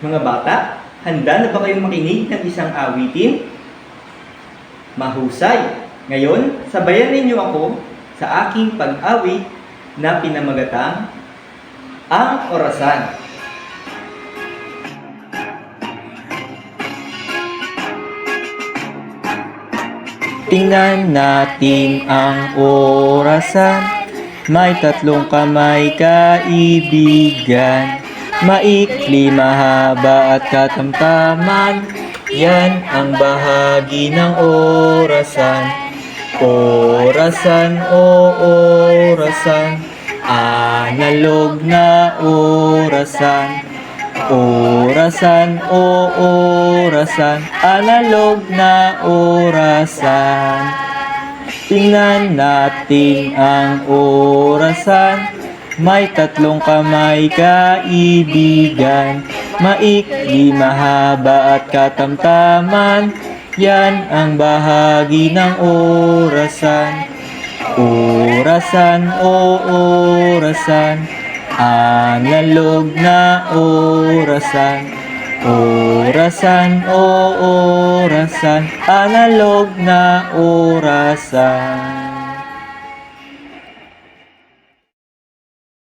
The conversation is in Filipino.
Mga bata, handa na ba kayong makinig ng isang awitin? Mahusay! Ngayon, sabayan ninyo ako sa aking pag-awit na pinamagatang Ang Orasan. Tingnan natin ang orasan. May tatlong kamay kaibigan. Maikli, mahaba at katamtaman. Yan ang bahagi ng orasan. Orasan o orasan, analog na orasan. Orasan o orasan, analog na orasan. Tingnan natin ang orasan. May tatlong kamay kaibigan. Maikli, mahaba at katamtaman. Yan ang bahagi ng orasan. Orasan o orasan, analog na orasan. Orasan o orasan, analog na orasan.